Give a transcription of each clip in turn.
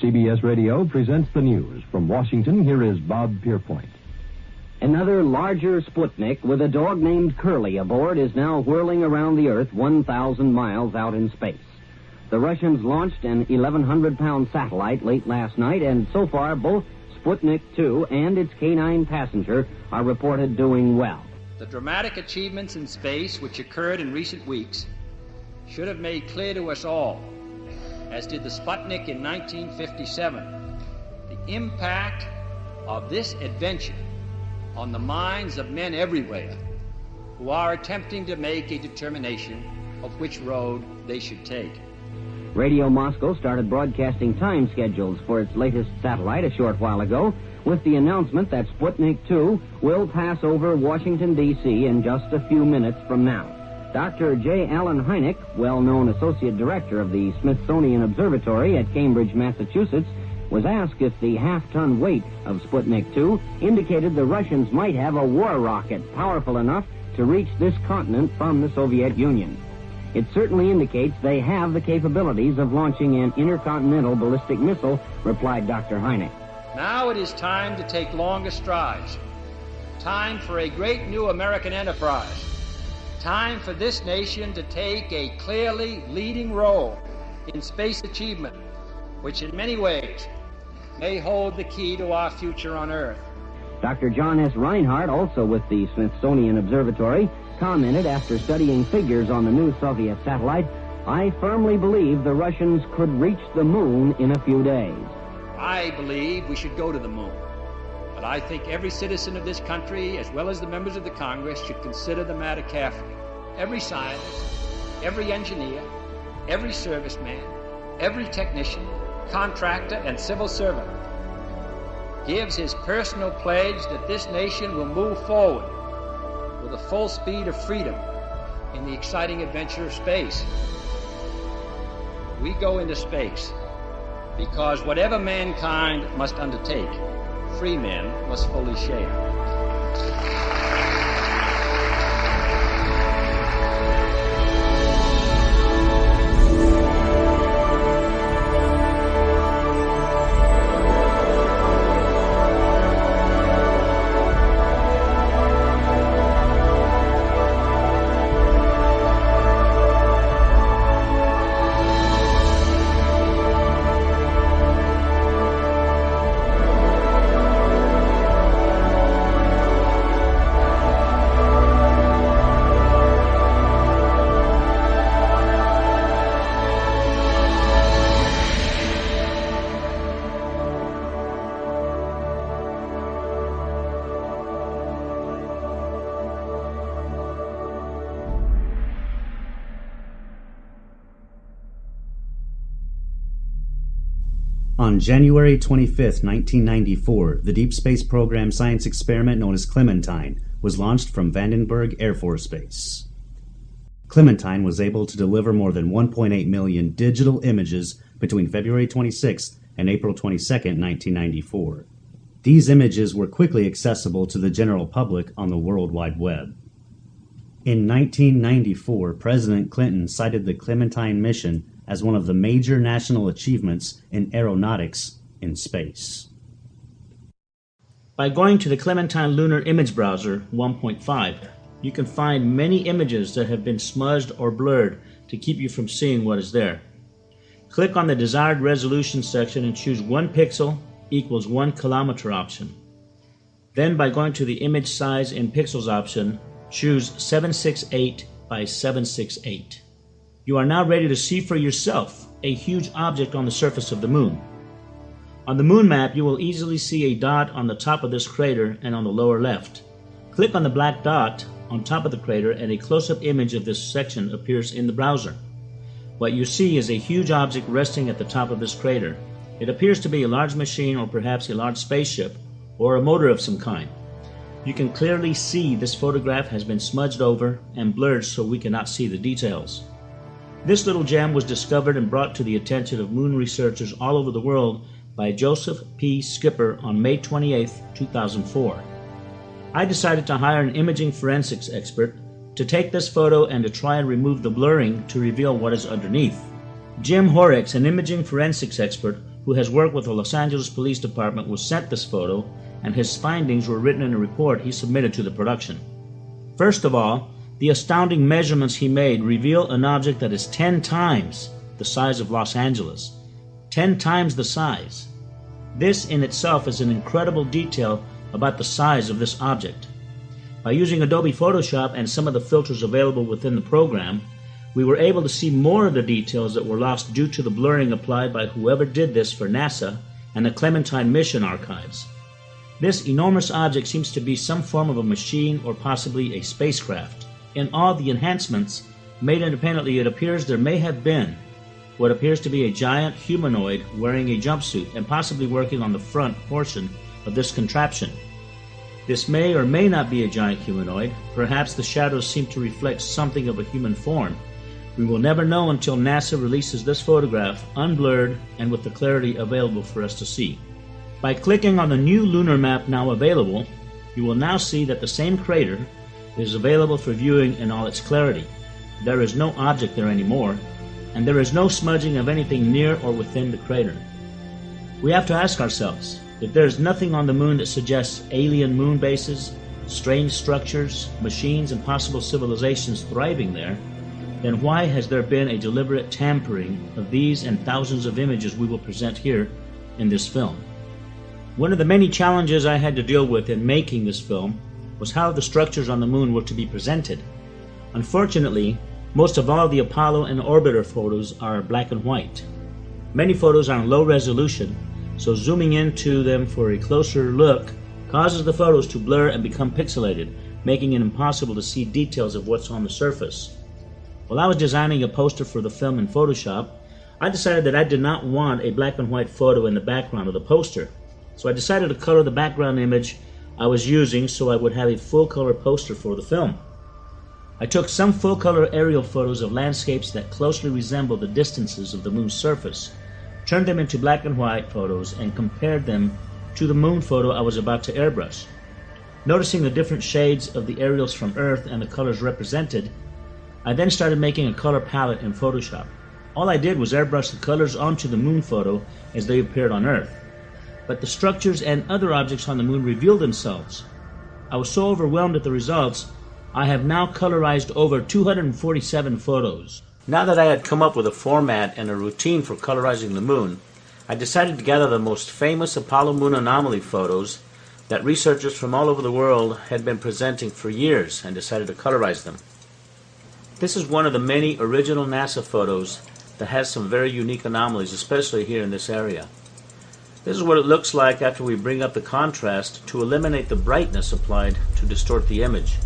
CBS Radio presents the news. From Washington, here is Bob Pierpoint. Another larger Sputnik with a dog named Curly aboard is now whirling around the Earth 1,000 miles out in space. The Russians launched an 1,100-pound satellite late last night, and so far both Sputnik 2 and its K-9 passenger are reported doing well. The dramatic achievements in space which occurred in recent weeks should have made clear to us all, as did the Sputnik in 1957, the impact of this adventure on the minds of men everywhere who are attempting to make a determination of which road they should take. Radio Moscow started broadcasting time schedules for its latest satellite a short while ago with the announcement that Sputnik 2 will pass over Washington, D.C. in just a few minutes from now. Dr. J. Allen Hynek, well-known associate director of the Smithsonian Observatory at Cambridge, Massachusetts, was asked if the half-ton weight of Sputnik 2 indicated the Russians might have a war rocket powerful enough to reach this continent from the Soviet Union. It certainly indicates they have the capabilities of launching an intercontinental ballistic missile, replied Dr. Hynek. Now it is time to take longer strides. Time for a great new American enterprise. Time for this nation to take a clearly leading role in space achievement, which in many ways may hold the key to our future on Earth. Dr. John S. Reinhardt, also with the Smithsonian Observatory, commented after studying figures on the new Soviet satellite, "I firmly believe the Russians could reach the moon in a few days." I believe we should go to the moon. But I think every citizen of this country, as well as the members of the Congress, should consider the matter carefully. Every scientist, every engineer, every serviceman, every technician, contractor, and civil servant gives his personal pledge that this nation will move forward with the full speed of freedom in the exciting adventure of space. We go into space because whatever mankind must undertake, free men must fully share. On January 25, 1994, the Deep Space Program science experiment known as Clementine was launched from Vandenberg Air Force Base. Clementine was able to deliver more than 1.8 million digital images between February 26 and April 22, 1994. These images were quickly accessible to the general public on the World Wide Web. In 1994, President Clinton cited the Clementine mission as one of the major national achievements in aeronautics in space. By going to the Clementine Lunar Image Browser 1.5, you can find many images that have been smudged or blurred to keep you from seeing what is there. Click on the desired resolution section and choose 1 pixel equals 1 kilometer option. Then by going to the image size in pixels option, choose 768 by 768. You are now ready to see for yourself a huge object on the surface of the moon. On the moon map, you will easily see a dot on the top of this crater and on the lower left. Click on the black dot on top of the crater and a close-up image of this section appears in the browser. What you see is a huge object resting at the top of this crater. It appears to be a large machine or perhaps a large spaceship or a motor of some kind. You can clearly see this photograph has been smudged over and blurred so we cannot see the details. This little gem was discovered and brought to the attention of moon researchers all over the world by Joseph P. Skipper on May 28, 2004. I decided to hire an imaging forensics expert to take this photo and to try and remove the blurring to reveal what is underneath. Jim Horrocks, an imaging forensics expert who who has worked with the Los Angeles Police Department, was sent this photo, and his findings were written in a report he submitted to the production. First of all, the astounding measurements he made reveal an object that is 10 times the size of Los Angeles. 10 times the size. This in itself is an incredible detail about the size of this object. By using Adobe Photoshop and some of the filters available within the program, we were able to see more of the details that were lost due to the blurring applied by whoever did this for NASA and the Clementine mission archives. This enormous object seems to be some form of a machine or possibly a spacecraft. In all the enhancements made independently, it appears there may have been what appears to be a giant humanoid wearing a jumpsuit and possibly working on the front portion of this contraption. This may or may not be a giant humanoid. Perhaps the shadows seem to reflect something of a human form. We will never know until NASA releases this photograph unblurred and with the clarity available for us to see. By clicking on the new lunar map now available, you will now see that the same crater is available for viewing in all its clarity. There is no object there anymore, and there is no smudging of anything near or within the crater. We have to ask ourselves, if there is nothing on the moon that suggests alien moon bases, strange structures, machines, and possible civilizations thriving there, then why has there been a deliberate tampering of these and thousands of images we will present here in this film? One of the many challenges I had to deal with in making this film was how the structures on the moon were to be presented. Unfortunately, most of all the Apollo and Orbiter photos are black and white. Many photos are in low resolution, so zooming into them for a closer look causes the photos to blur and become pixelated, making it impossible to see details of what's on the surface. While I was designing a poster for the film in Photoshop, I decided that I did not want a black and white photo in the background of the poster. So I decided to color the background image I was using so I would have a full color poster for the film. I took some full color aerial photos of landscapes that closely resemble the distances of the moon's surface, turned them into black and white photos, and compared them to the moon photo I was about to airbrush. Noticing the different shades of the aerials from Earth and the colors represented, I then started making a color palette in Photoshop. All I did was airbrush the colors onto the moon photo as they appeared on Earth. But the structures and other objects on the moon revealed themselves. I was so overwhelmed at the results, I have now colorized over 247 photos. Now that I had come up with a format and a routine for colorizing the moon, I decided to gather the most famous Apollo moon anomaly photos that researchers from all over the world had been presenting for years and decided to colorize them. This is one of the many original NASA photos that has some very unique anomalies, especially here in this area. This is what it looks like after we bring up the contrast to eliminate the brightness applied to distort the image.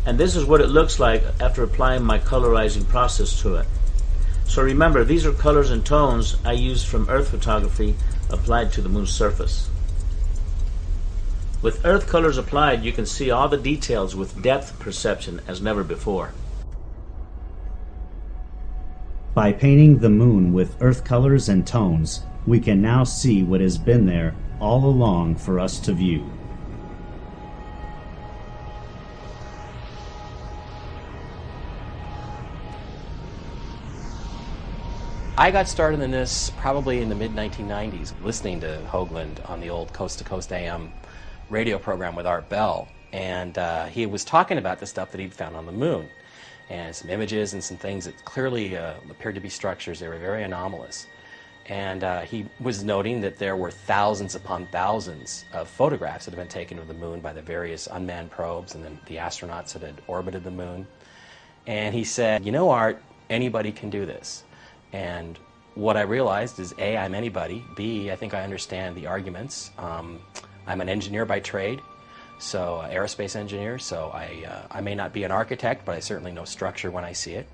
And this is what it looks like after applying my colorizing process to it. So remember, these are colors and tones I used from Earth photography applied to the moon's surface. With Earth colors applied, you can see all the details with depth perception as never before. By painting the moon with Earth colors and tones, we can now see what has been there all along for us to view. I got started in this probably in the mid-1990s, listening to Hoagland on the old Coast to Coast AM radio program with Art Bell. And he was talking about the stuff that he'd found on the moon, and some images and some things that clearly appeared to be structures. They were very anomalous. And he was noting that there were thousands upon thousands of photographs that had been taken of the moon by the various unmanned probes and then the astronauts that had orbited the moon. And he said, you know, Art, anybody can do this. And what I realized is, A, I'm anybody. B, I think I understand the arguments. I'm an engineer by trade, so aerospace engineer, so I may not be an architect, but I certainly know structure when I see it.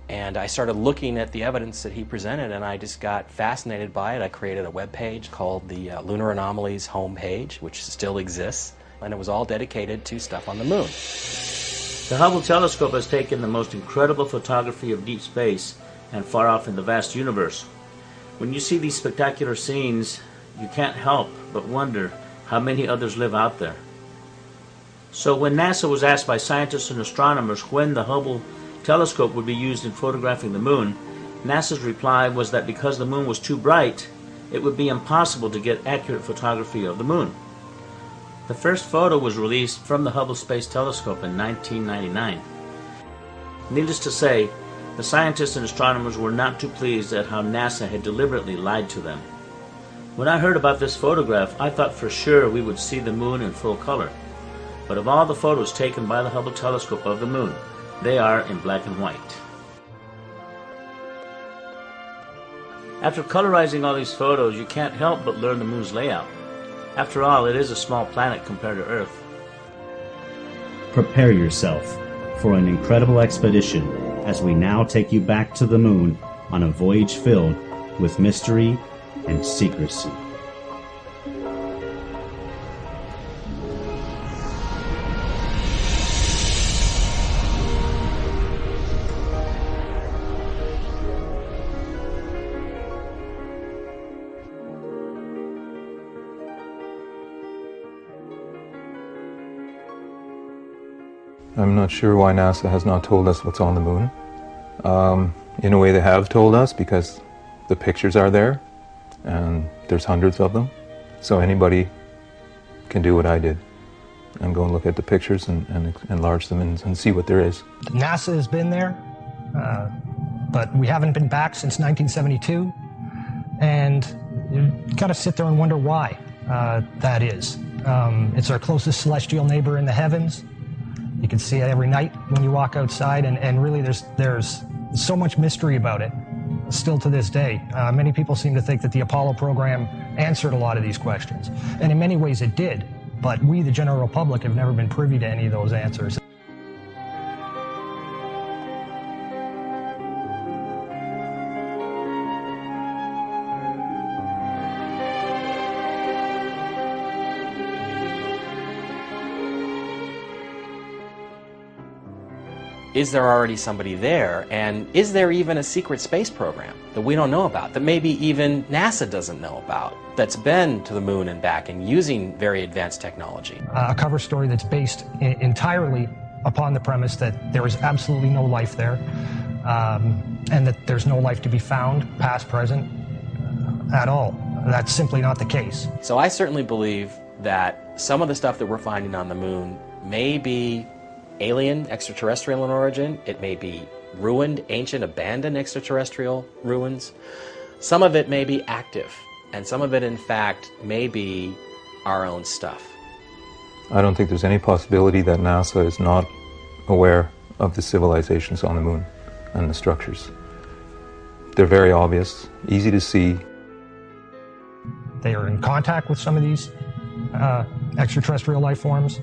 And I started looking at the evidence that he presented, and I just got fascinated by it. I created a web page called the Lunar Anomalies homepage, which still exists, and it was all dedicated to stuff on the moon. The Hubble telescope has taken the most incredible photography of deep space and far off in the vast universe. When you see these spectacular scenes, you can't help but wonder how many others live out there. So when NASA was asked by scientists and astronomers when the Hubble telescope would be used in photographing the moon, NASA's reply was that because the moon was too bright, it would be impossible to get accurate photography of the moon. The first photo was released from the Hubble Space Telescope in 1999. Needless to say, the scientists and astronomers were not too pleased at how NASA had deliberately lied to them. When I heard about this photograph, I thought for sure we would see the moon in full color. But of all the photos taken by the Hubble telescope of the moon, they are in black and white. After colorizing all these photos, you can't help but learn the moon's layout. After all, it is a small planet compared to Earth. Prepare yourself for an incredible expedition as we now take you back to the moon on a voyage filled with mystery and secrecy. I'm not sure why NASA has not told us what's on the moon. In a way they have told us, because the pictures are there and there's hundreds of them. So anybody can do what I did and go and look at the pictures and enlarge them and see what there is. NASA has been there, but we haven't been back since 1972. And you've got to sit there and wonder why that is. It's our closest celestial neighbor in the heavens. You can see it every night when you walk outside, and really there's so much mystery about it still to this day. Many people seem to think that the Apollo program answered a lot of these questions, and in many ways it did, but we, the general public, have never been privy to any of those answers. Is there already somebody there? And is there even a secret space program that we don't know about, that maybe even NASA doesn't know about, that's been to the moon and back and using very advanced technology? A cover story that's based entirely upon the premise that there is absolutely no life there, and that there's no life to be found, past, present, at all. That's simply not the case. So I certainly believe that some of the stuff that we're finding on the moon may be alien, extraterrestrial in origin. It may be ruined, ancient, abandoned extraterrestrial ruins. Some of it may be active, and some of it, in fact, may be our own stuff. I don't think there's any possibility that NASA is not aware of the civilizations on the moon and the structures. They're very obvious, easy to see. They are in contact with some of these extraterrestrial life forms,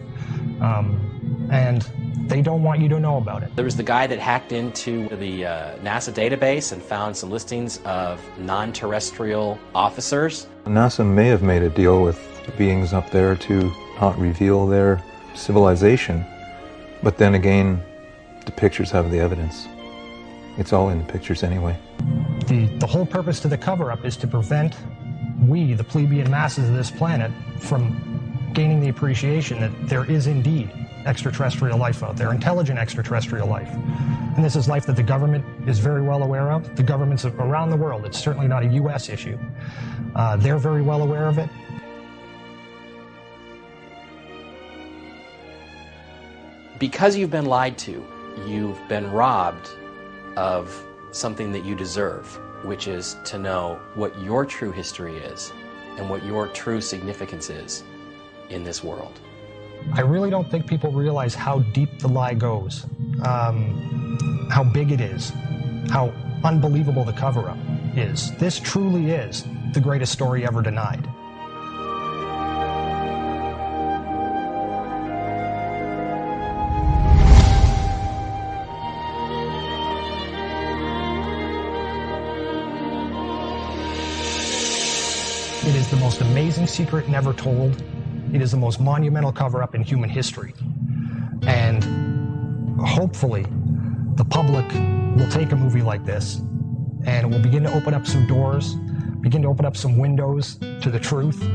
and they don't want you to know about it. There was the guy that hacked into the NASA database and found some listings of non-terrestrial officers. NASA may have made a deal with beings up there to not reveal their civilization, but then again, the pictures have the evidence. It's all in the pictures anyway. The whole purpose to the cover-up is to prevent we, the plebeian masses of this planet, from gaining the appreciation that there is indeed extraterrestrial life out there, intelligent extraterrestrial life. And this is life that the government is very well aware of. The governments around the world, it's certainly not a U.S. issue. They're very well aware of it. Because you've been lied to, you've been robbed of something that you deserve, which is to know what your true history is and what your true significance is in this world. I really don't think people realize how deep the lie goes, how big it is, how unbelievable the cover-up is. This truly is the greatest story ever denied. It is the most amazing secret never told. It is the most monumental cover-up in human history. And hopefully, the public will take a movie like this and will begin to open up some doors, begin to open up some windows to the truth,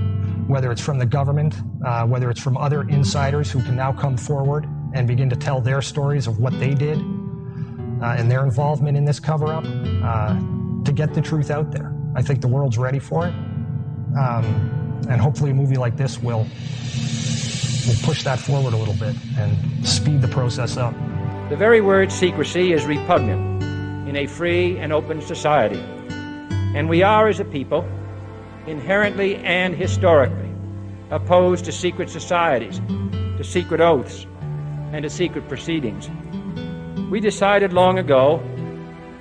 whether it's from the government, whether it's from other insiders who can now come forward and begin to tell their stories of what they did and their involvement in this cover-up to get the truth out there. I think the world's ready for it, And hopefully a movie like this will push that forward a little bit and speed the process up. The very word secrecy is repugnant in a free and open society. And we are, as a people, inherently and historically opposed to secret societies, to secret oaths, and to secret proceedings. We decided long ago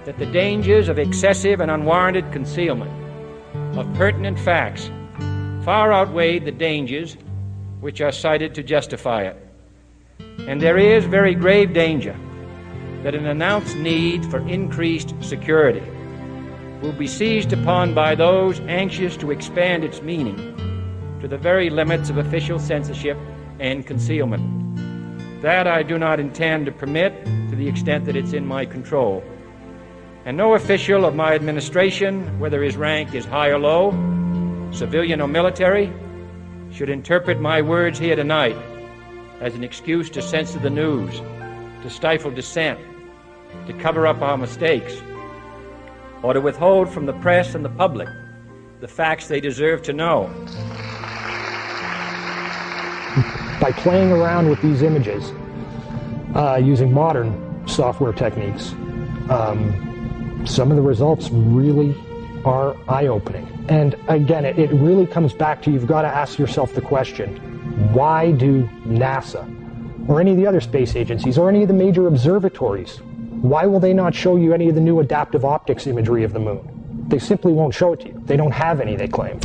that the dangers of excessive and unwarranted concealment of pertinent facts far outweighed the dangers which are cited to justify it. And there is very grave danger that an announced need for increased security will be seized upon by those anxious to expand its meaning to the very limits of official censorship and concealment. That I do not intend to permit to the extent that it's in my control. And no official of my administration, whether his rank is high or low, civilian or military, should interpret my words here tonight as an excuse to censor the news, to stifle dissent, to cover up our mistakes, or to withhold from the press and the public the facts they deserve to know. By playing around with these images, using modern software techniques, some of the results really are eye-opening. And again, it really comes back to, you've got to ask yourself the question, why do NASA or any of the other space agencies or any of the major observatories, why will they not show you any of the new adaptive optics imagery of the moon? They simply won't show it to you. They don't have any, they claim.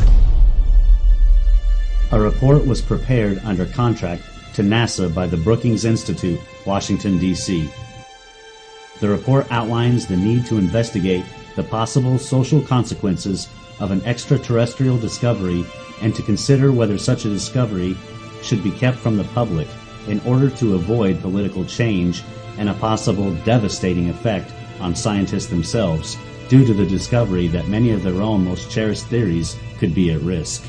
A report was prepared under contract to NASA by the Brookings Institute, Washington, D.C. The report outlines the need to investigate the possible social consequences of an extraterrestrial discovery and to consider whether such a discovery should be kept from the public in order to avoid political change and a possible devastating effect on scientists themselves due to the discovery that many of their own most cherished theories could be at risk.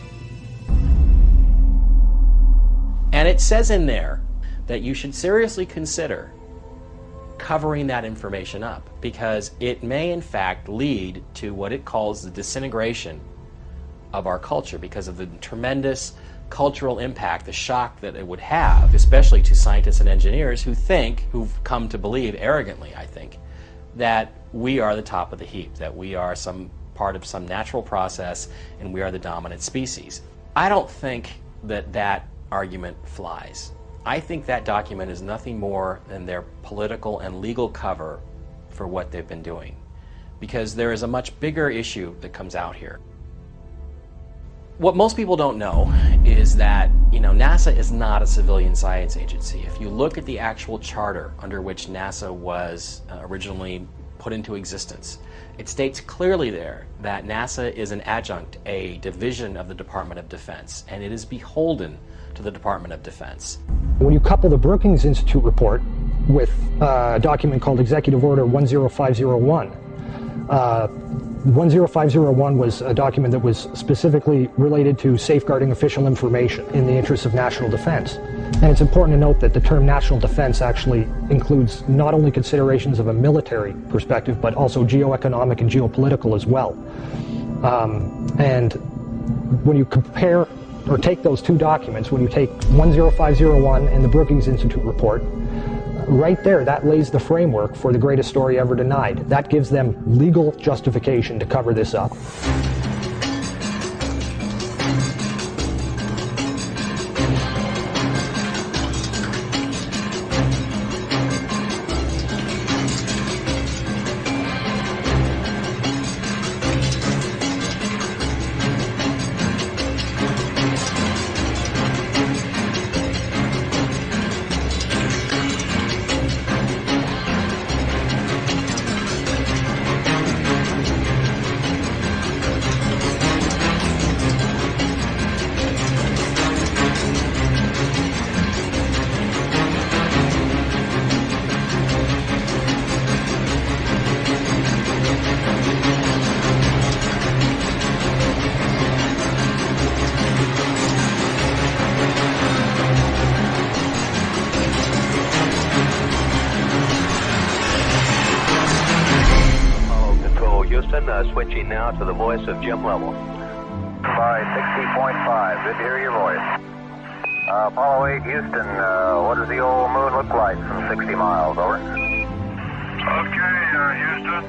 And it says in there that you should seriously consider covering that information up, because it may in fact lead to what it calls the disintegration of our culture because of the tremendous cultural impact, the shock that it would have, especially to scientists and engineers who've come to believe arrogantly, I think, that we are the top of the heap, that we are some part of some natural process and we are the dominant species. I don't think that that argument flies. I think that document is nothing more than their political and legal cover for what they've been doing, because there is a much bigger issue that comes out here. What most people don't know is that, NASA is not a civilian science agency. If you look at the actual charter under which NASA was originally put into existence, it states clearly there that NASA is an adjunct, a division of the Department of Defense, and it is beholden to the Department of Defense. When you couple the Brookings Institute report with a document called Executive Order 10501, 10501 was a document that was specifically related to safeguarding official information in the interests of national defense. And it's important to note that the term national defense actually includes not only considerations of a military perspective, but also geoeconomic and geopolitical as well. And when you compare or take those two documents, when you take 10501 and the Brookings Institute report, right there, that lays the framework for the greatest story ever denied. That gives them legal justification to cover this up. Switching now to the voice of Jim Lovell. By 60.5. Good to hear your voice. Apollo 8, Houston, what does the old moon look like from 60 miles? Over. Okay, Houston.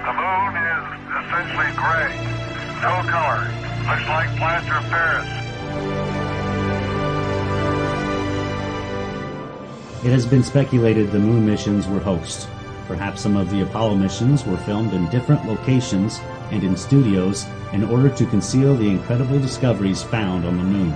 The moon is essentially gray. No color. Looks like plaster of Paris. It has been speculated the moon missions were hoaxed. Perhaps some of the Apollo missions were filmed in different locations and in studios in order to conceal the incredible discoveries found on the moon.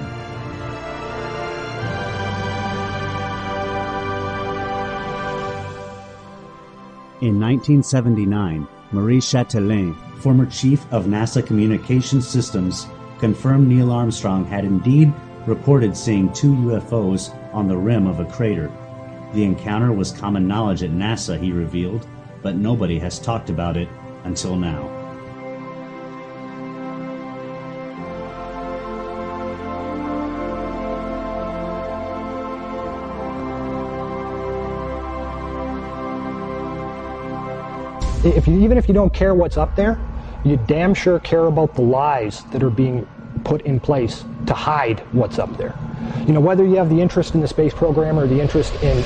In 1979, Marie Chatelain, former chief of NASA Communications Systems, confirmed Neil Armstrong had indeed reported seeing 2 UFOs on the rim of a crater. The encounter was common knowledge at NASA, he revealed, but nobody has talked about it until now. Even if you don't care what's up there, you damn sure care about the lies that are being put in place to hide what's up there. You know, whether you have the interest in the space program or the interest in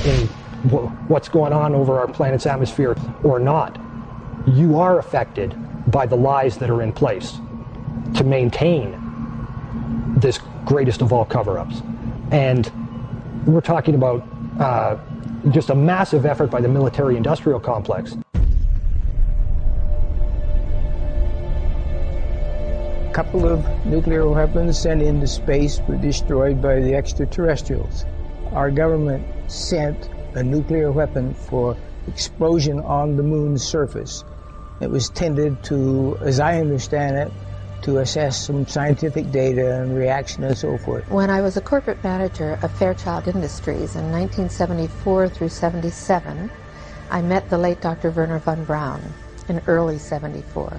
what's going on over our planet's atmosphere or not, you are affected by the lies that are in place to maintain this greatest of all cover-ups. And we're talking about just a massive effort by the military-industrial complex. A couple of nuclear weapons sent into space were destroyed by the extraterrestrials. Our government sent a nuclear weapon for explosion on the moon's surface. It was tended to, as I understand it, to assess some scientific data and reaction and so forth. When I was a corporate manager of Fairchild Industries in 1974 through 77, I met the late Dr. Werner von Braun in early 74.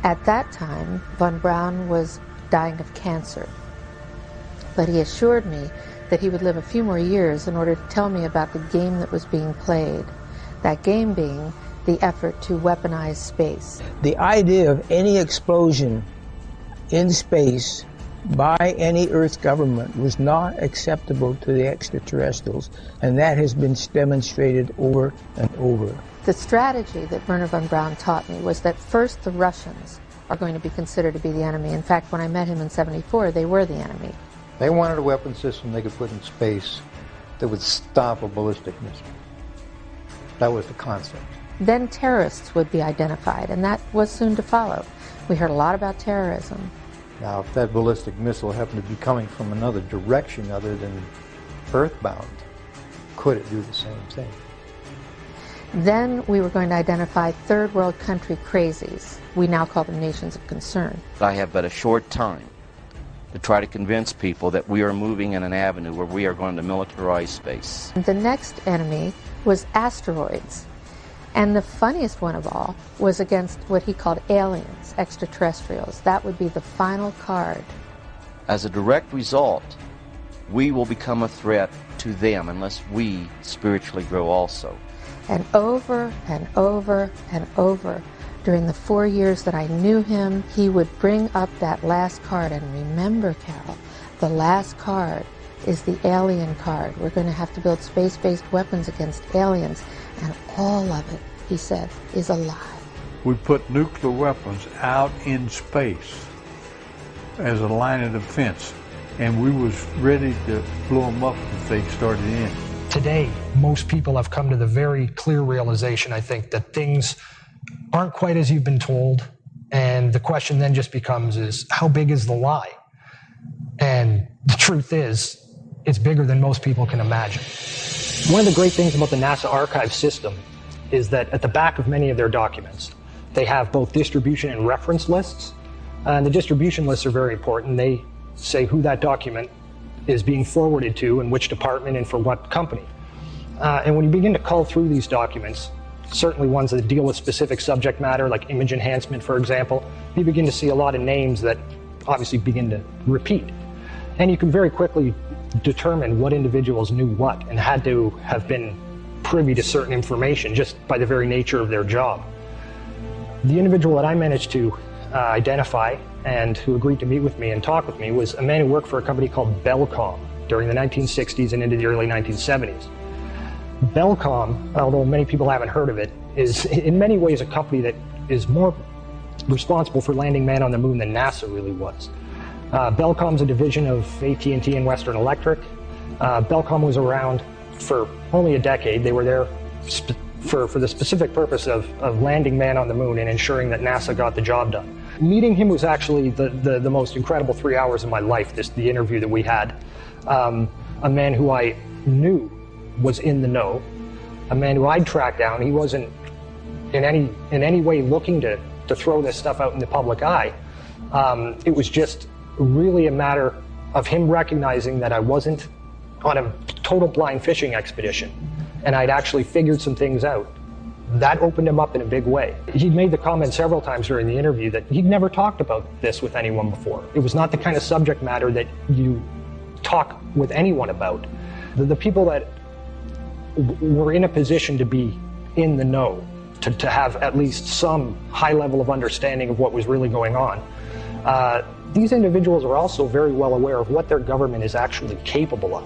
At that time, von Braun was dying of cancer, but he assured me that he would live a few more years in order to tell me about the game that was being played, that game being the effort to weaponize space. The idea of any explosion in space by any Earth government was not acceptable to the extraterrestrials, and that has been demonstrated over and over. The strategy that Werner von Braun taught me was that first the Russians are going to be considered to be the enemy. In fact, when I met him in 74, they were the enemy. They wanted a weapon system they could put in space that would stop a ballistic missile. That was the concept. Then terrorists would be identified, and that was soon to follow. We heard a lot about terrorism. Now, if that ballistic missile happened to be coming from another direction other than earthbound, could it do the same thing? Then we were going to identify third world country crazies. We now call them nations of concern. I have but a short time to try to convince people that we are moving in an avenue where we are going to militarize space. The next enemy was asteroids. And the funniest one of all was against what he called aliens, extraterrestrials. That would be the final card. As a direct result, we will become a threat to them unless we spiritually grow also. And over and over and over, during the 4 years that I knew him, he would bring up that last card. And remember, Carol, the last card is the alien card. We're going to have to build space-based weapons against aliens. And all of it, he said, is a lie. We put nuclear weapons out in space as a line of defense, and we was ready to blow them up if they started in. Today, most people have come to the very clear realization, I think, that things aren't quite as you've been told, and the question then just becomes is, how big is the lie? And the truth is, it's bigger than most people can imagine. One of the great things about the NASA archive system is that at the back of many of their documents, they have both distribution and reference lists. And the distribution lists are very important. They say who that document is being forwarded to and which department and for what company. And when you begin to cull through these documents, certainly ones that deal with specific subject matter, like image enhancement, for example, you begin to see a lot of names that obviously begin to repeat. And you can very quickly determine what individuals knew what and had to have been privy to certain information just by the very nature of their job. The individual that I managed to identify and who agreed to meet with me and talk with me was a man who worked for a company called Belcom during the 1960s and into the early 1970s. Belcom, although many people haven't heard of it, is in many ways a company that is more responsible for landing man on the moon than NASA really was. Belcom's a division of AT&T and Western Electric. Belcom was around for only a decade. They were there for the specific purpose of landing man on the moon and ensuring that NASA got the job done. Meeting him was actually the most incredible 3 hours of my life, the interview that we had. A man who I knew was in the know, a man who I'd tracked down. He wasn't in any way looking to throw this stuff out in the public eye. It was just really a matter of him recognizing that I wasn't on a total blind fishing expedition, and I'd actually figured some things out. That opened him up in a big way. He'd made the comment several times during the interview that he'd never talked about this with anyone before. It was not the kind of subject matter that you talk with anyone about. The people that were in a position to be in the know, to have at least some high level of understanding of what was really going on, these individuals are also very well aware of what their government is actually capable of.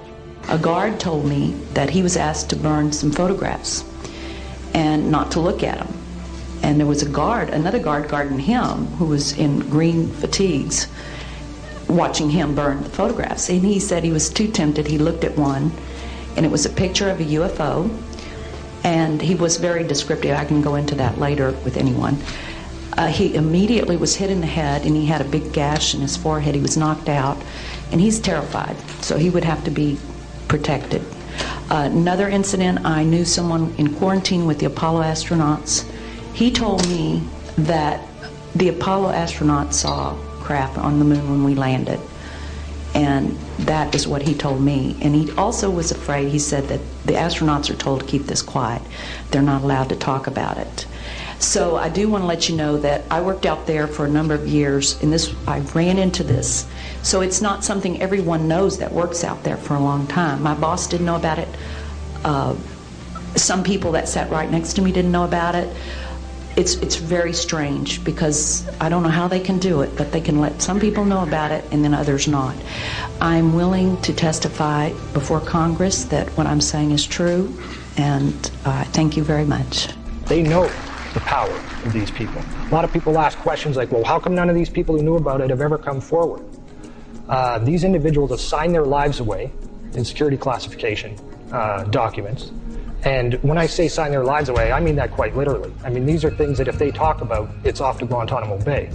A guard told me that he was asked to burn some photographs and not to look at them. And there was another guard guarding him who was in green fatigues watching him burn the photographs. And he said he was too tempted. He looked at one and it was a picture of a UFO, and he was very descriptive. I can go into that later with anyone. He immediately was hit in the head, and he had a big gash in his forehead. He was knocked out, and he's terrified, so he would have to be protected. Another incident, I knew someone in quarantine with the Apollo astronauts. He told me that the Apollo astronauts saw craft on the moon when we landed, and that is what he told me. And he also was afraid. He said that the astronauts are told to keep this quiet. They're not allowed to talk about it. So I do want to let you know that I worked out there for a number of years, and I ran into this. So it's not something everyone knows that works out there for a long time. My boss didn't know about it. Some people that sat right next to me didn't know about it. It's very strange, because I don't know how they can do it, but they can let some people know about it and then others not. I'm willing to testify before Congress that what I'm saying is true, and thank you very much. They know the power of these people. A lot of people ask questions like, well, how come none of these people who knew about it have ever come forward? These individuals have signed their lives away in security classification documents. And when I say sign their lives away, I mean that quite literally. I mean, these are things that if they talk about, it's off to Guantanamo Bay.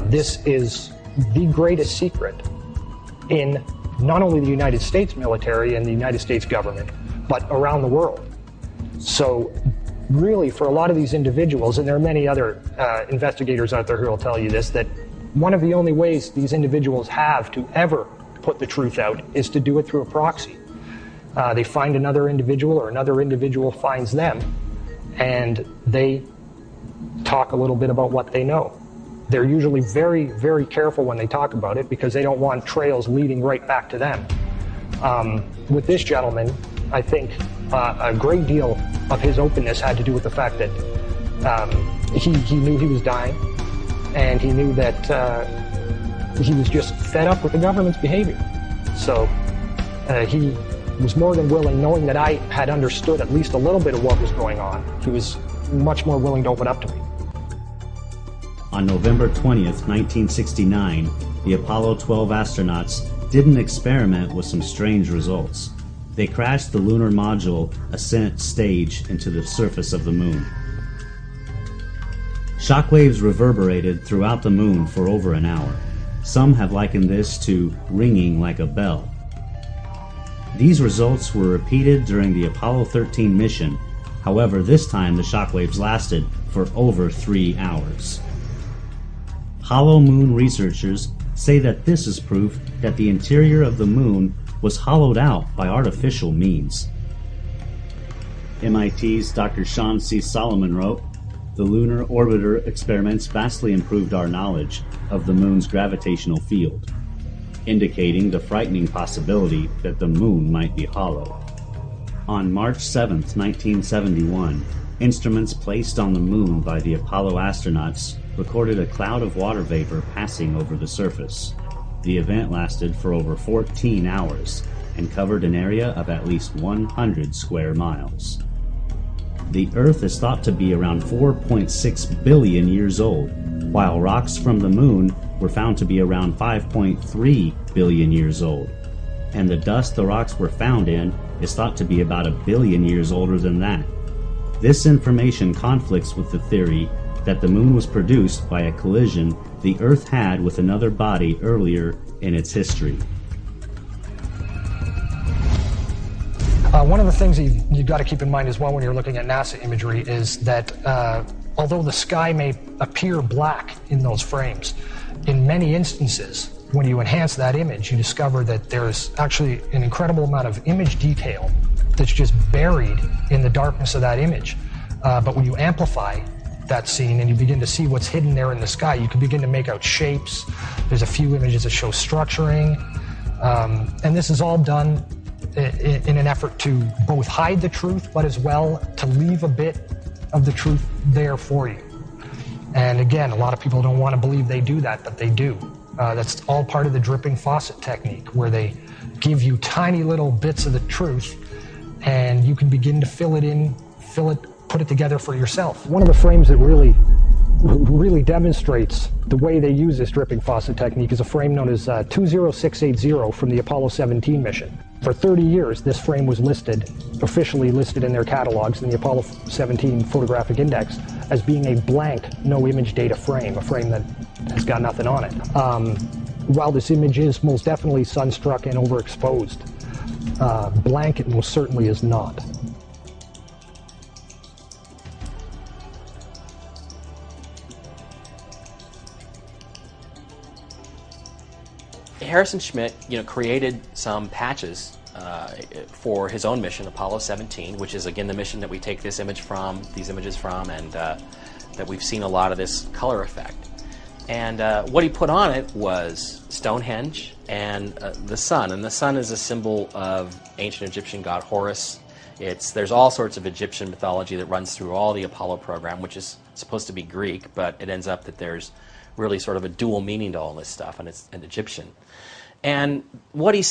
This is the greatest secret in not only the United States military and the United States government, but around the world. So really, for a lot of these individuals, and there are many other investigators out there who will tell you this, that one of the only ways these individuals have to ever put the truth out is to do it through a proxy. They find another individual, or another individual finds them, and they talk a little bit about what they know. They're usually very, very careful when they talk about it, because they don't want trails leading right back to them. With this gentleman, I think a great deal of his openness had to do with the fact that he knew he was dying, and he knew that he was just fed up with the government's behavior. So he was more than willing, knowing that I had understood at least a little bit of what was going on, he was much more willing to open up to me. On November 20th, 1969, the Apollo 12 astronauts did an experiment with some strange results. They crashed the lunar module ascent stage into the surface of the moon. Shockwaves reverberated throughout the moon for over an hour. Some have likened this to ringing like a bell. These results were repeated during the Apollo 13 mission. However, this time the shockwaves lasted for over 3 hours. Hollow moon researchers say that this is proof that the interior of the moon was hollowed out by artificial means. MIT's Dr. Sean C. Solomon wrote, "The lunar orbiter experiments vastly improved our knowledge of the moon's gravitational field, indicating the frightening possibility that the moon might be hollow." On March 7, 1971, Instruments placed on the moon by the Apollo astronauts recorded a cloud of water vapor passing over the surface. The event lasted for over 14 hours and covered an area of at least 100 square miles. The Earth is thought to be around 4.6 billion years old, while rocks from the moon were found to be around 5.3 billion years old. And the dust the rocks were found in is thought to be about 1 billion years older than that. This information conflicts with the theory that the moon was produced by a collision the Earth had with another body earlier in its history. One of the things you've got to keep in mind as well when you're looking at NASA imagery is that although the sky may appear black in those frames, in many instances, when you enhance that image, you discover that there's actually an incredible amount of image detail that's just buried in the darkness of that image. But when you amplify that scene and you begin to see what's hidden there in the sky, you can begin to make out shapes. There's a few images that show structuring. And this is all done in an effort to both hide the truth, but as well to leave a bit of the truth there for you. And again, a lot of people don't want to believe they do that, but they do. That's all part of the dripping faucet technique, where they give you tiny little bits of the truth, and you can begin to fill it, put it together for yourself. One of the frames that really demonstrates the way they use this dripping faucet technique is a frame known as 20680 from the Apollo 17 mission. For 30 years, this frame was officially listed in their catalogs in the Apollo 17 Photographic Index as being a blank, no image data frame, a frame that has got nothing on it. While this image is most definitely sunstruck and overexposed, blank it most certainly is not. Harrison Schmitt, created some patches for his own mission, Apollo 17, which is again the mission that we take these images from, and that we've seen a lot of this color effect. And what he put on it was Stonehenge and the sun. And the sun is a symbol of ancient Egyptian god Horus. There's all sorts of Egyptian mythology that runs through all the Apollo program, which is supposed to be Greek, but it ends up that there's really sort of a dual meaning to all this stuff, and it's an Egyptian. And what he's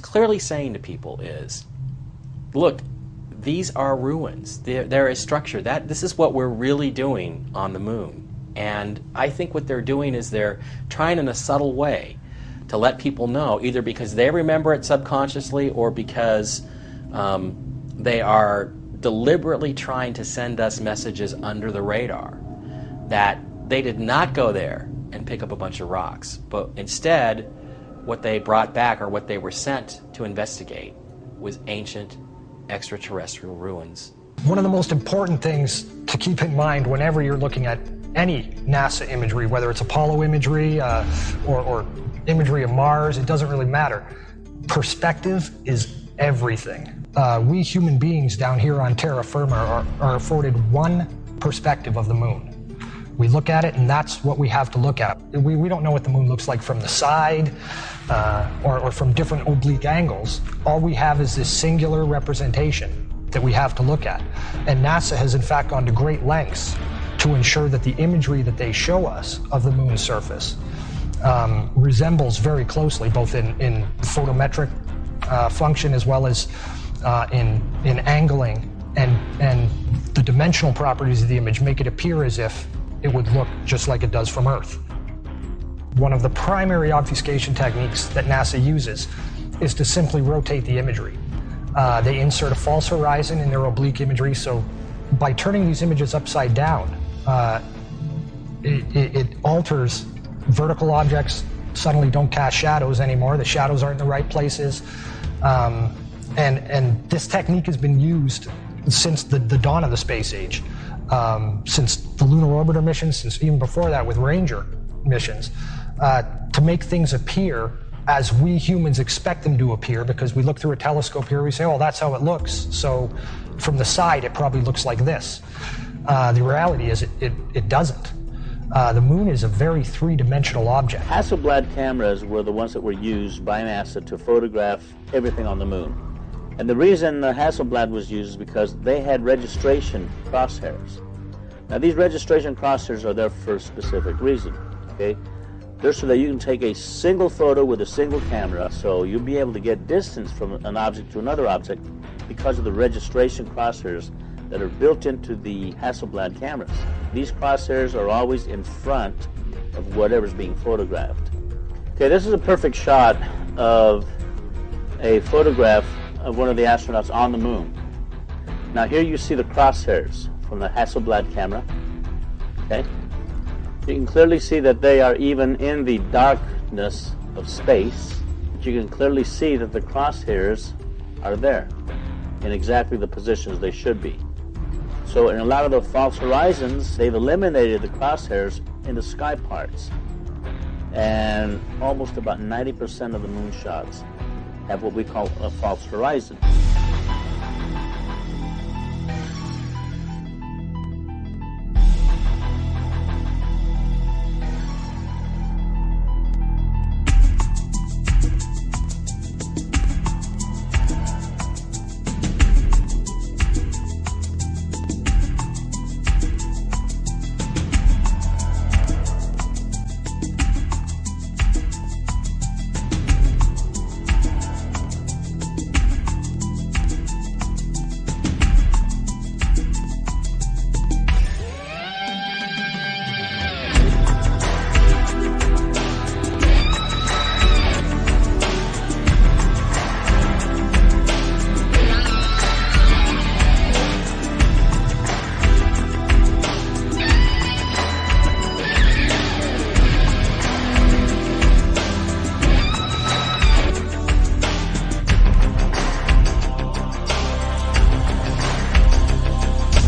clearly saying to people is, look, these are ruins. There is structure. This is what we're really doing on the moon. And I think what they're doing is they're trying in a subtle way to let people know, either because they remember it subconsciously or because they are deliberately trying to send us messages under the radar that they did not go there and pick up a bunch of rocks, but instead what they brought back, or what they were sent to investigate, was ancient extraterrestrial ruins. One of the most important things to keep in mind whenever you're looking at any NASA imagery, whether it's Apollo imagery or imagery of Mars, it doesn't really matter. Perspective is everything. We human beings down here on terra firma are afforded one perspective of the moon. We look at it, and that's what we have to look at. We don't know what the moon looks like from the side or from different oblique angles. All we have is this singular representation that we have to look at. And NASA has in fact gone to great lengths to ensure that the imagery that they show us of the moon's surface resembles very closely, both in photometric function as well as in angling, and the dimensional properties of the image make it appear as if it would look just like it does from Earth. One of the primary obfuscation techniques that NASA uses is to simply rotate the imagery. They insert a false horizon in their oblique imagery, so by turning these images upside down, it alters vertical objects, suddenly don't cast shadows anymore. The shadows aren't in the right places. And this technique has been used since the dawn of the space age. Since the lunar orbiter missions, since even before that with Ranger missions, to make things appear as we humans expect them to appear, because we look through a telescope here, we say, oh, that's how it looks. So from the side, it probably looks like this. The reality is it doesn't. The moon is a very three-dimensional object. Hasselblad cameras were the ones that were used by NASA to photograph everything on the moon. And the reason Hasselblad was used is because they had registration crosshairs. Now these registration crosshairs are there for a specific reason, okay? They're so that you can take a single photo with a single camera, so you'll be able to get distance from an object to another object because of the registration crosshairs that are built into the Hasselblad cameras. These crosshairs are always in front of whatever's being photographed. Okay, this is a perfect shot of a photograph of one of the astronauts on the moon. Now here you see the crosshairs from the Hasselblad camera. Okay, you can clearly see that they are even in the darkness of space. But you can clearly see that the crosshairs are there in exactly the positions they should be. So in a lot of the false horizons, they've eliminated the crosshairs in the sky parts. And almost about 90% of the moon shots have what we call a false horizon.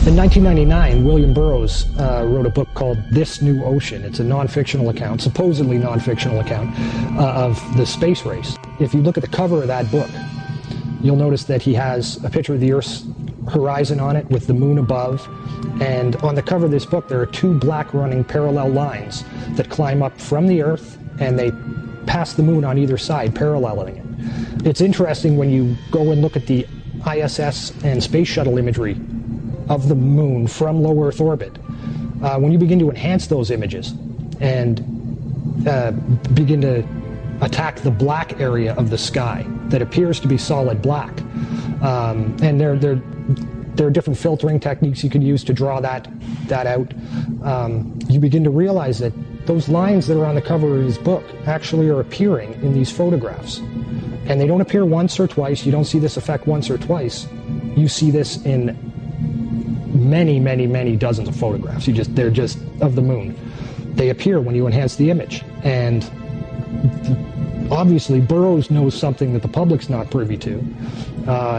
In 1999, William Burroughs wrote a book called This New Ocean. It's a non-fictional account, supposedly non-fictional account, of the space race. If you look at the cover of that book, you'll notice that he has a picture of the Earth's horizon on it with the moon above. And on the cover of this book, there are two black running parallel lines that climb up from the Earth, and they pass the moon on either side, paralleling it. It's interesting when you go and look at the ISS and space shuttle imagery of the moon from low Earth orbit. When you begin to enhance those images and begin to attack the black area of the sky that appears to be solid black, and there are different filtering techniques you can use to draw that out, you begin to realize that those lines that are on the cover of his book actually are appearing in these photographs. And they don't appear once or twice. You don't see this effect once or twice. You see this in many, many, many dozens of photographs. They're just of the moon. They appear when you enhance the image. And obviously Burroughs knows something that the public's not privy to.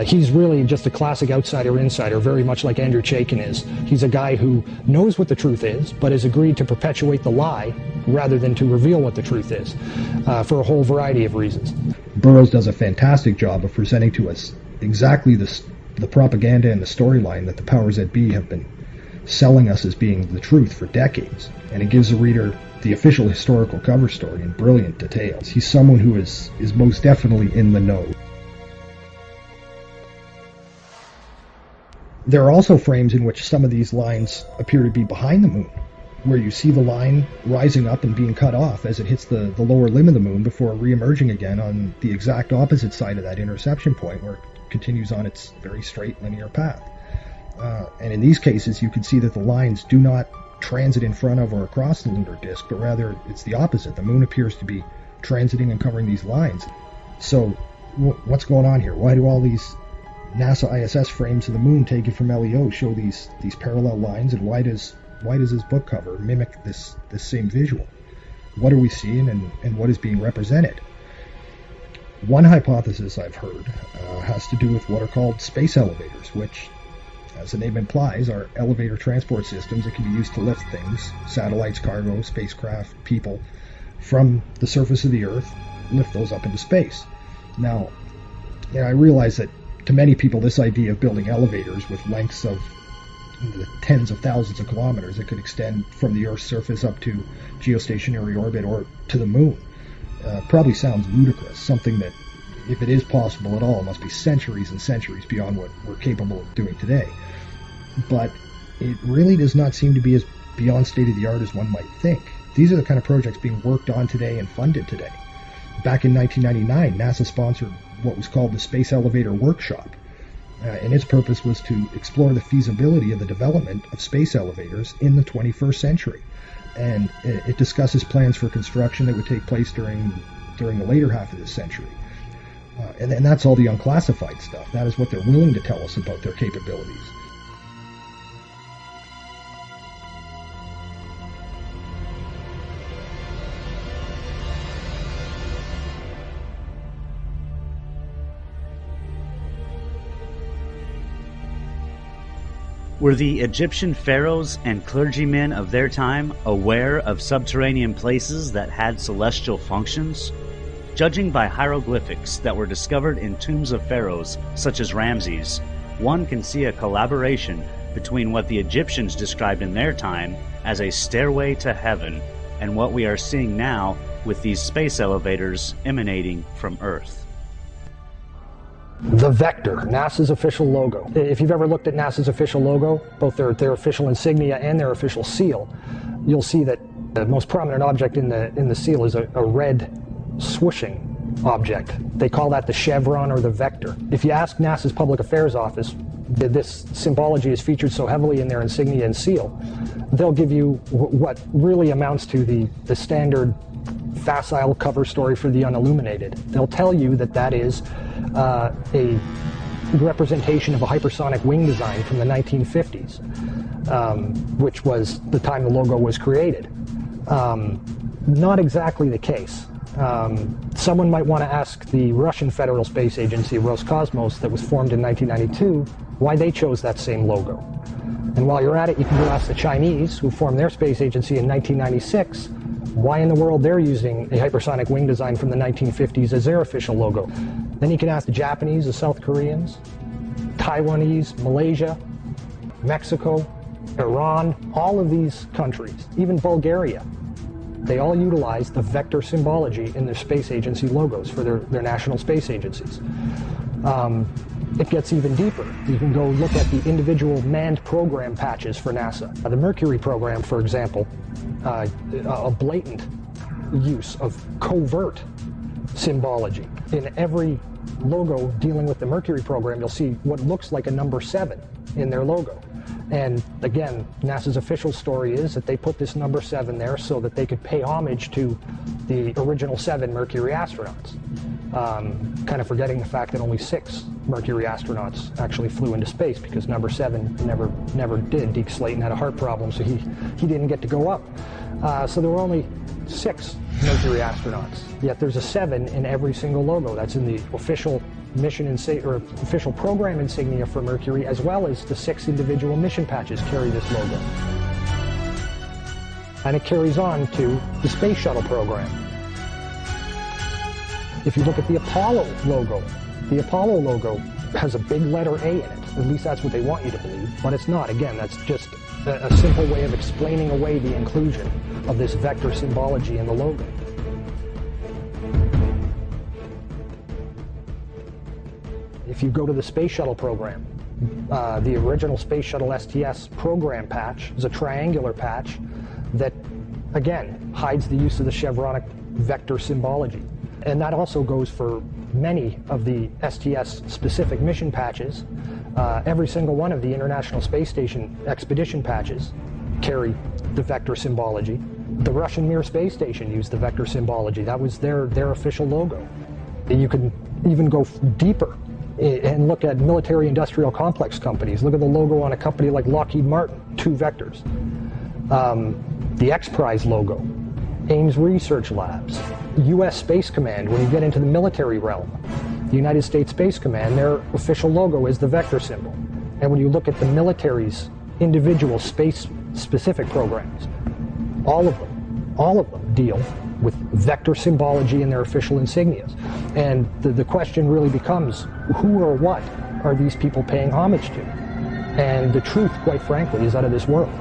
He's really just a classic outsider-insider, very much like Andrew Chaikin is. He's a guy who knows what the truth is, but has agreed to perpetuate the lie rather than to reveal what the truth is, for a whole variety of reasons. Burroughs does a fantastic job of presenting to us exactly the propaganda and the storyline that the powers that be have been selling us as being the truth for decades. And it gives the reader the official historical cover story in brilliant details. He's someone who is most definitely in the know. There are also frames in which some of these lines appear to be behind the moon, where you see the line rising up and being cut off as it hits the lower limb of the moon before re-emerging again on the exact opposite side of that interception point, where it continues on its very straight linear path. And in these cases, you can see that the lines do not transit in front of or across the lunar disk, but rather it's the opposite. The moon appears to be transiting and covering these lines. So what's going on here? Why do all these NASA ISS frames of the moon taken from LEO show these parallel lines, and why does this book cover mimic this same visual? What are we seeing, and what is being represented? One hypothesis I've heard has to do with what are called space elevators, which, as the name implies, are elevator transport systems that can be used to lift things, satellites, cargo, spacecraft, people, from the surface of the Earth, lift those up into space. Now, I realize that to many people this idea of building elevators with lengths of the tens of thousands of kilometers that could extend from the Earth's surface up to geostationary orbit or to the moon probably sounds ludicrous, something that if it is possible at all, it must be centuries and centuries beyond what we're capable of doing today. But it really does not seem to be as beyond state-of-the-art as one might think. These are the kind of projects being worked on today and funded today. Back in 1999, NASA sponsored what was called the Space Elevator Workshop, and its purpose was to explore the feasibility of the development of space elevators in the 21st century. And it discusses plans for construction that would take place during the later half of this century. And that's all the unclassified stuff. That is what they're willing to tell us about their capabilities. Were the Egyptian pharaohs and clergymen of their time aware of subterranean places that had celestial functions? Judging by hieroglyphics that were discovered in tombs of pharaohs such as Ramses, one can see a collaboration between what the Egyptians described in their time as a stairway to heaven and what we are seeing now with these space elevators emanating from Earth. The Vector, NASA's official logo. If you've ever looked at NASA's official logo, both their official insignia and their official seal, you'll see that the most prominent object in the seal is a red swooshing object. They call that the chevron or the vector. If you ask NASA's Public Affairs Office, this symbology is featured so heavily in their insignia and seal, they'll give you what really amounts to the standard facile cover story for the unilluminated. They'll tell you that is a representation of a hypersonic wing design from the 1950s, which was the time the logo was created. Not exactly the case. Someone might want to ask the Russian Federal Space Agency, Roscosmos, that was formed in 1992, why they chose that same logo. And while you're at it, you can go ask the Chinese, who formed their space agency in 1996, why in the world they're using a hypersonic wing design from the 1950s as their official logo. Then you can ask the Japanese, the South Koreans, Taiwanese, Malaysia, Mexico, Iran, all of these countries, even Bulgaria. They all utilize the vector symbology in their space agency logos for their national space agencies. It gets even deeper. You can go look at the individual manned program patches for NASA. The Mercury program, for example, a blatant use of covert symbology. In every logo dealing with the Mercury program, you'll see what looks like a number 7 in their logo. And again, NASA's official story is that they put this number 7 there so that they could pay homage to the original 7 Mercury astronauts. Kind of forgetting the fact that only 6 Mercury astronauts actually flew into space because number 7 never did. Deke Slayton had a heart problem, so he didn't get to go up. So there were only 6 Mercury astronauts. Yet there's a 7 in every single logo. That's in the official mission or official program insignia for Mercury, as well as the 6 individual mission patches carry this logo. And it carries on to the Space Shuttle program. If you look at the Apollo logo has a big letter A in it. At least that's what they want you to believe, but it's not. Again, that's just a simple way of explaining away the inclusion of this vector symbology in the logo. If you go to the Space Shuttle program, the original Space Shuttle STS program patch is a triangular patch that, again, hides the use of the chevronic vector symbology. And that also goes for many of the STS-specific mission patches. Every single one of the International Space Station expedition patches carry the vector symbology. The Russian Mir space station used the vector symbology. That was their official logo. You can even go deeper and look at military-industrial complex companies. Look at the logo on a company like Lockheed Martin, 2 vectors. The X-Prize logo, Ames Research Labs, U.S. Space Command. When you get into the military realm, the United States Space Command, their official logo is the vector symbol. And when you look at the military's individual space-specific programs, all of them deal with vector symbology in their official insignias. And the question really becomes, who or what are these people paying homage to? And the truth, quite frankly, is out of this world.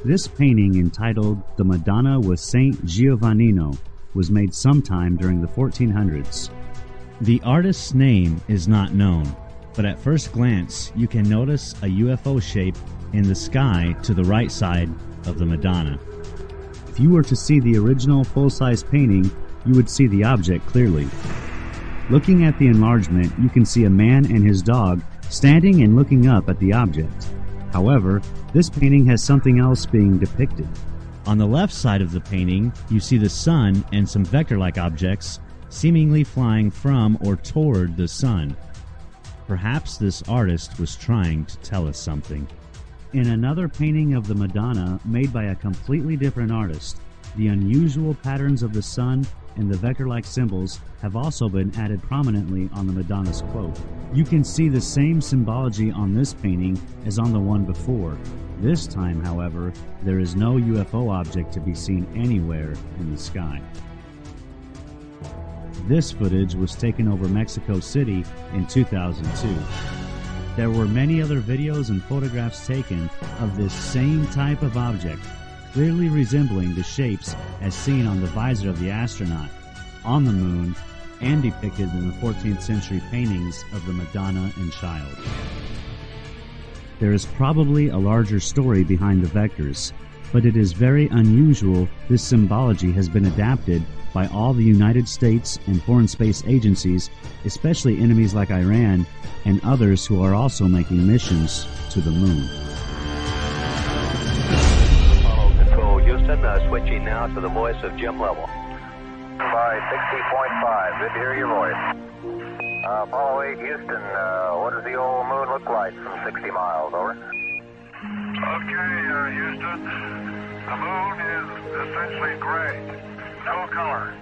This painting, entitled The Madonna with Saint Giovannino, was made sometime during the 1400s. The artist's name is not known, but at first glance you can notice a UFO shape in the sky to the right side of the Madonna. If you were to see the original full-size painting, you would see the object clearly. Looking at the enlargement, you can see a man and his dog standing and looking up at the object. However, this painting has something else being depicted. On the left side of the painting, you see the sun and some vector-like objects seemingly flying from or toward the sun. Perhaps this artist was trying to tell us something. In another painting of the Madonna made by a completely different artist, the unusual patterns of the sun and the vector-like symbols have also been added prominently on the Madonna's cloak. You can see the same symbology on this painting as on the one before. This time, however, there is no UFO object to be seen anywhere in the sky. This footage was taken over Mexico City in 2002. There were many other videos and photographs taken of this same type of object, clearly resembling the shapes as seen on the visor of the astronaut, on the moon, and depicted in the 14th century paintings of the Madonna and Child. There is probably a larger story behind the vectors, but it is very unusual this symbology has been adapted by all the United States and foreign space agencies, especially enemies like Iran and others who are also making missions to the moon. Apollo Control, Houston, switching now to the voice of Jim Lovell. By 60.5, good to hear your voice. Apollo 8, Houston, what does the old moon look like from 60 miles, over? Okay, Houston, the moon is essentially gray, no color.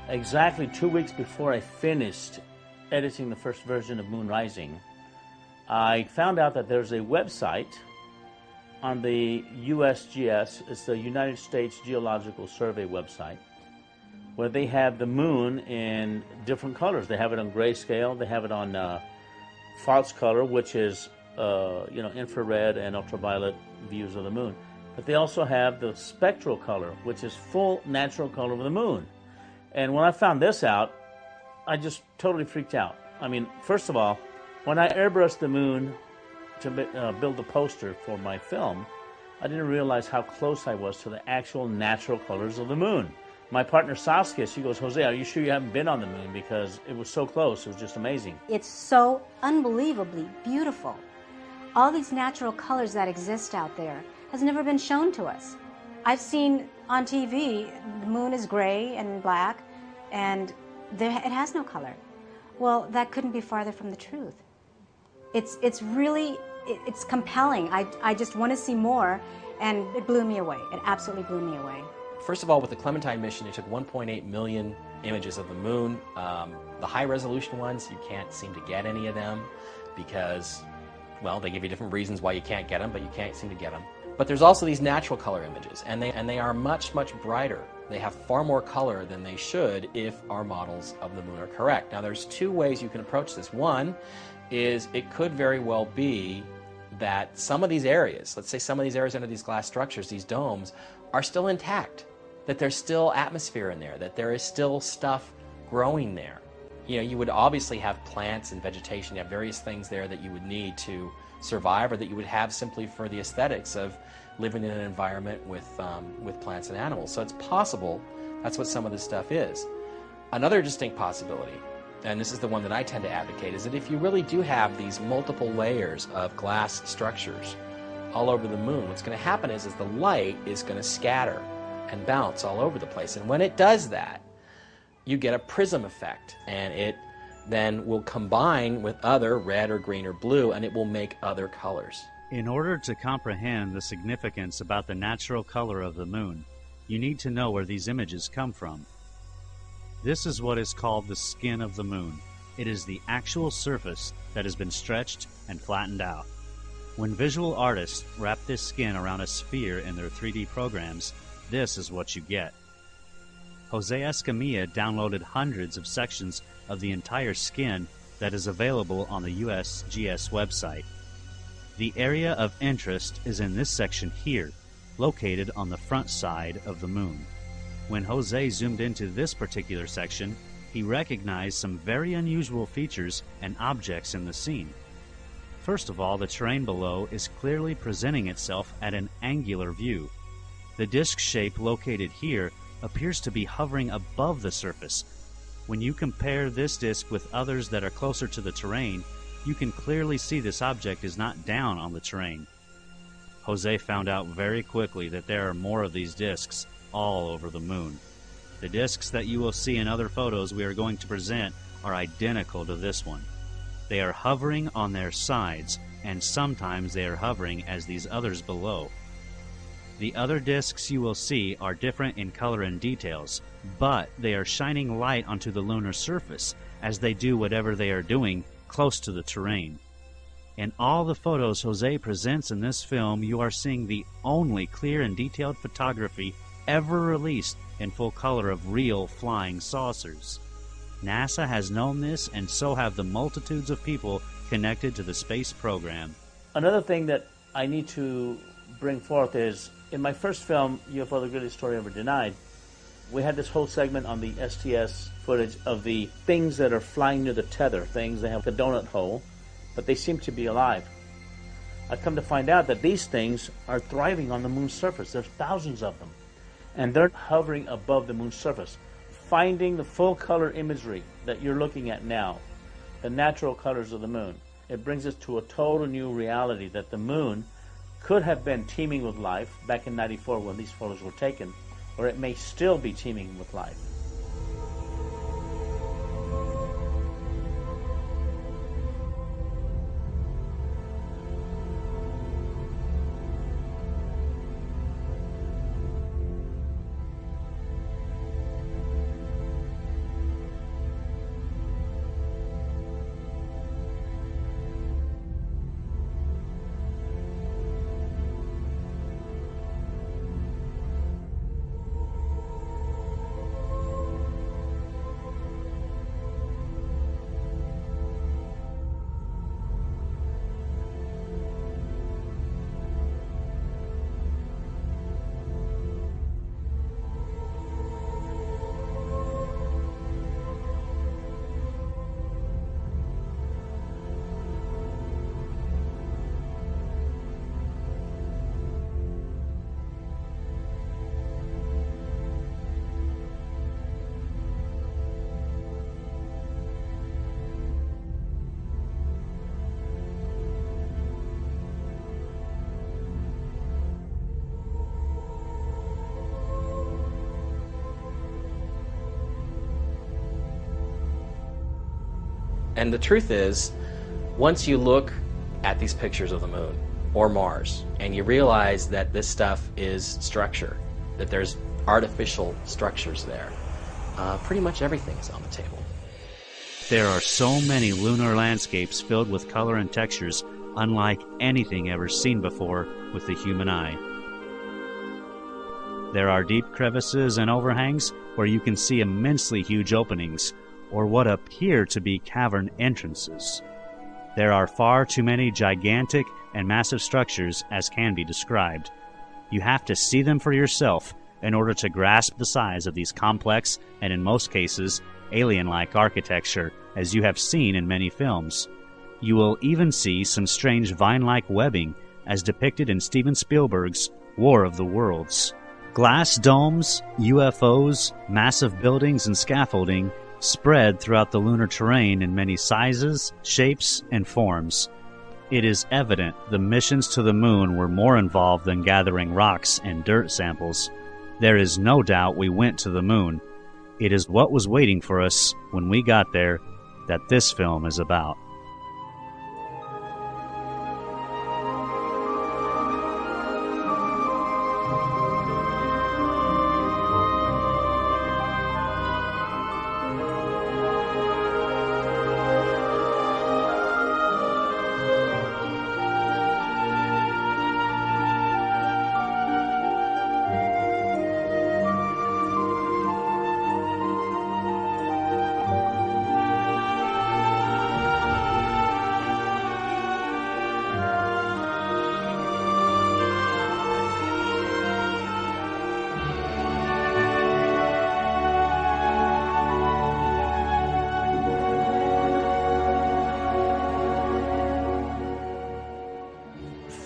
Exactly 2 weeks before I finished editing the first version of Moon Rising, I found out that there's a website on the USGS, it's the United States Geological Survey website, where they have the moon in different colors. They have it on grayscale, they have it on false color, which is infrared and ultraviolet views of the moon. But they also have the spectral color, which is full natural color of the moon. And when I found this out, I just totally freaked out. I mean, first of all, when I airbrushed the moon to build the poster for my film, I didn't realize how close I was to the actual natural colors of the moon. My partner Saskia, she goes, Jose, are you sure you haven't been on the moon? Because it was so close, it was just amazing. It's so unbelievably beautiful. All these natural colors that exist out there has never been shown to us. I've seen on TV, the moon is gray and black, and it has no color. Well, that couldn't be farther from the truth. It's really compelling. I just want to see more, and it blew me away. It absolutely blew me away. First of all, with the Clementine mission, it took 1.8 million images of the moon. The high-resolution ones, you can't seem to get any of them because, well, they give you different reasons why you can't get them, but you can't seem to get them. But there's also these natural color images, and they are much, much brighter. They have far more color than they should if our models of the moon are correct. Now, there's two ways you can approach this. One is it could very well be that some of these areas, let's say some of these areas under these glass structures, these domes, are still intact, that there's still atmosphere in there, that there is still stuff growing there. You know, you would obviously have plants and vegetation, you have various things there that you would need to survive or that you would have simply for the aesthetics of living in an environment with plants and animals. So it's possible that's what some of this stuff is. Another distinct possibility, and this is the one that I tend to advocate, is that if you really do have these multiple layers of glass structures all over the moon, what's going to happen is the light is going to scatter and bounce all over the place. And when it does that, you get a prism effect, and it then will combine with other red or green or blue, and it will make other colors. In order to comprehend the significance about the natural color of the moon, you need to know where these images come from. This is what is called the skin of the moon. It is the actual surface that has been stretched and flattened out. When visual artists wrap this skin around a sphere in their 3D programs, this is what you get. Jose Escamilla downloaded hundreds of sections of the entire skin that is available on the USGS website. The area of interest is in this section here, located on the front side of the moon. When Jose zoomed into this particular section, he recognized some very unusual features and objects in the scene. First of all, the terrain below is clearly presenting itself at an angular view. The disc shape located here appears to be hovering above the surface. When you compare this disc with others that are closer to the terrain, you can clearly see this object is not down on the terrain. Jose found out very quickly that there are more of these discs all over the moon. The discs that you will see in other photos we are going to present are identical to this one. They are hovering on their sides, and sometimes they are hovering as these others below. The other discs you will see are different in color and details, but they are shining light onto the lunar surface as they do whatever they are doing close to the terrain. In all the photos Jose presents in this film, you are seeing the only clear and detailed photography ever released in full color of real flying saucers. NASA has known this, and so have the multitudes of people connected to the space program. Another thing that I need to bring forth is, in my first film, UFO: The Greatest Story Ever Denied, we had this whole segment on the STS footage of the things that are flying near the tether, things that have the donut hole, but they seem to be alive. I come to find out that these things are thriving on the moon's surface. There's thousands of them, and they're hovering above the moon's surface, finding the full color imagery that you're looking at now, the natural colors of the moon. It brings us to a total new reality that the moon could have been teeming with life back in '94 when these photos were taken, or it may still be teeming with life. And the truth is, once you look at these pictures of the moon or Mars, and you realize that this stuff is structure, that there's artificial structures there, pretty much everything is on the table. There are so many lunar landscapes filled with color and textures unlike anything ever seen before with the human eye. There are deep crevices and overhangs where you can see immensely huge openings, or what appear to be cavern entrances. There are far too many gigantic and massive structures as can be described. You have to see them for yourself in order to grasp the size of these complex and, in most cases, alien-like architecture, as you have seen in many films. You will even see some strange vine-like webbing as depicted in Steven Spielberg's War of the Worlds. Glass domes, UFOs, massive buildings, and scaffolding spread throughout the lunar terrain in many sizes, shapes, and forms. It is evident the missions to the moon were more involved than gathering rocks and dirt samples. There is no doubt we went to the moon. It is what was waiting for us when we got there that this film is about.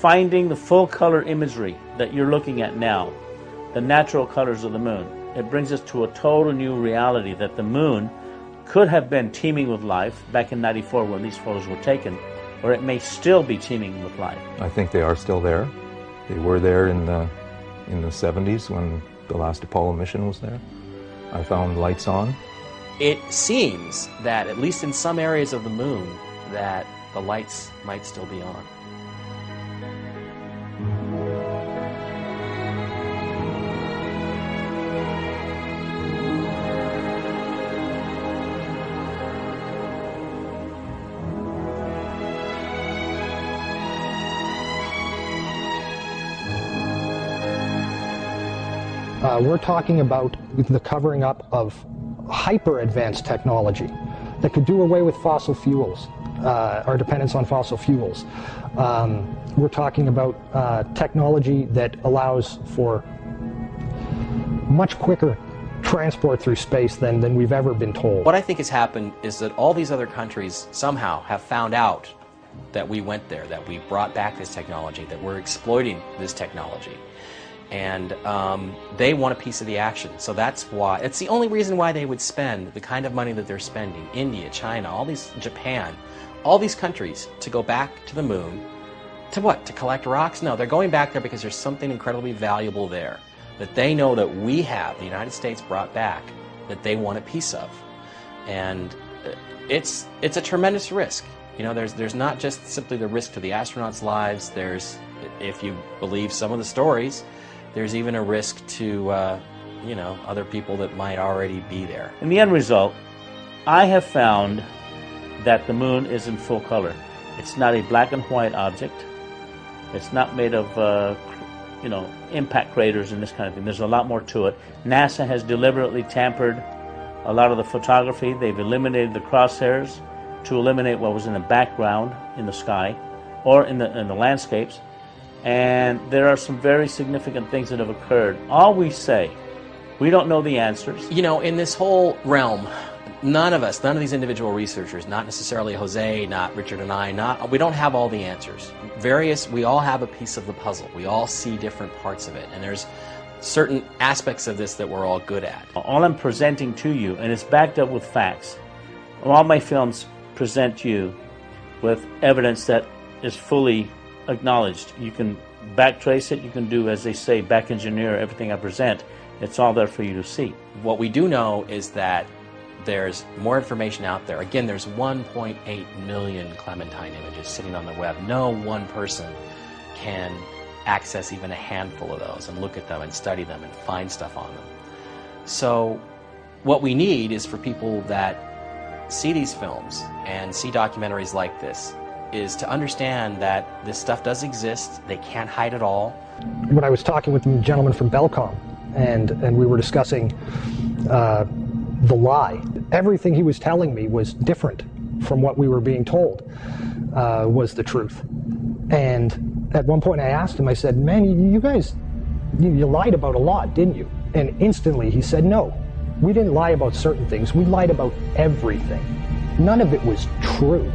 finding the full color imagery that you're looking at now, the natural colors of the moon, it brings us to a total new reality that the moon could have been teeming with life back in '94 when these photos were taken, or it may still be teeming with life. I think they are still there. They were there in the 70s when the last Apollo mission was there. I found lights on. It seems that, at least in some areas of the moon, that the lights might still be on. We're talking about the covering up of hyper-advanced technology that could do away with fossil fuels, our dependence on fossil fuels. We're talking about technology that allows for much quicker transport through space than we've ever been told. What I think has happened is that all these other countries somehow have found out that we went there, that we brought back this technology, that we're exploiting this technology. And they want a piece of the action. So that's why, it's the only reason why they would spend the kind of money that they're spending. India, China, all these, Japan, all these countries to go back to the moon. To what? To collect rocks? No, they're going back there because there's something incredibly valuable there that they know that we have, the United States brought back, that they want a piece of. And it's a tremendous risk. You know, there's not just simply the risk to the astronauts' lives. There's, if you believe some of the stories, there's even a risk to, you know, other people that might already be there. In the end result, I have found that the moon is in full color. It's not a black and white object. It's not made of, you know, impact craters and this kind of thing. There's a lot more to it. NASA has deliberately tampered a lot of the photography. They've eliminated the crosshairs to eliminate what was in the background in the sky or in the landscapes. And there are some very significant things that have occurred. All we say, we don't know the answers. You know, in this whole realm, none of these individual researchers, not necessarily Jose, not Richard and I, we don't have all the answers. We all have a piece of the puzzle. We all see different parts of it. And there's certain aspects of this that we're all good at. All I'm presenting to you, and it's backed up with facts, all my films present you with evidence that is fully acknowledged. You can backtrace it. You can do, as they say, back engineer everything I present. It's all there for you to see. What we do know is that there's more information out there. Again, there's 1.8 million Clementine images sitting on the web. No one person can access even a handful of those and look at them and study them and find stuff on them. So what we need is for people that see these films and see documentaries like this is to understand that this stuff does exist. They can't hide it all. When I was talking with the gentleman from Belcom, and we were discussing the lie, everything he was telling me was different from what we were being told was the truth. And at one point I asked him, I said, man, you guys, you lied about a lot, didn't you? And instantly he said, no, we didn't lie about certain things. We lied about everything. None of it was true.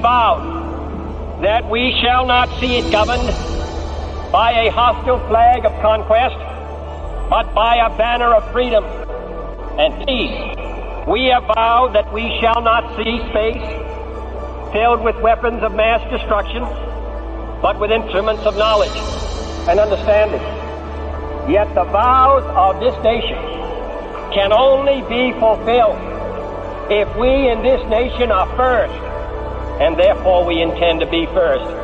vowed that we shall not see it governed by a hostile flag of conquest, but by a banner of freedom and peace. We have vowed that we shall not see space filled with weapons of mass destruction, but with instruments of knowledge and understanding. Yet the vows of this nation can only be fulfilled if we in this nation are first, and therefore we intend to be first.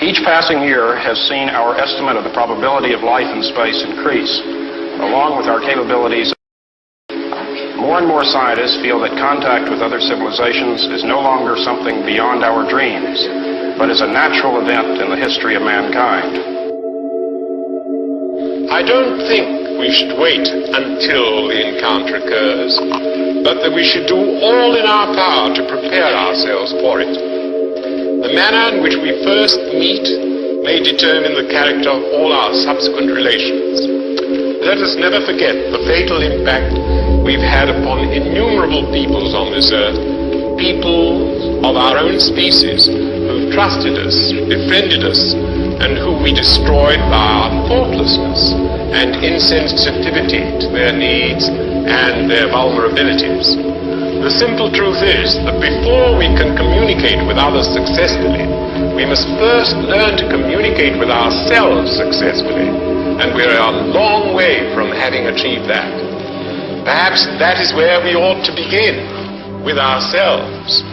Each passing year has seen our estimate of the probability of life in space increase, along with our capabilities. More and more scientists feel that contact with other civilizations is no longer something beyond our dreams, but is a natural event in the history of mankind. I don't think we should wait until the encounter occurs, but that we should do all in our power to prepare ourselves for it. The manner in which we first meet may determine the character of all our subsequent relations. Let us never forget the fatal impact we've had upon innumerable peoples on this earth, people of our own species who've trusted us, befriended us, and who we destroyed by our thoughtlessness and insensitivity to their needs and their vulnerabilities. The simple truth is that before we can communicate with others successfully, we must first learn to communicate with ourselves successfully, and we're a long way from having achieved that. Perhaps that is where we ought to begin. with ourselves.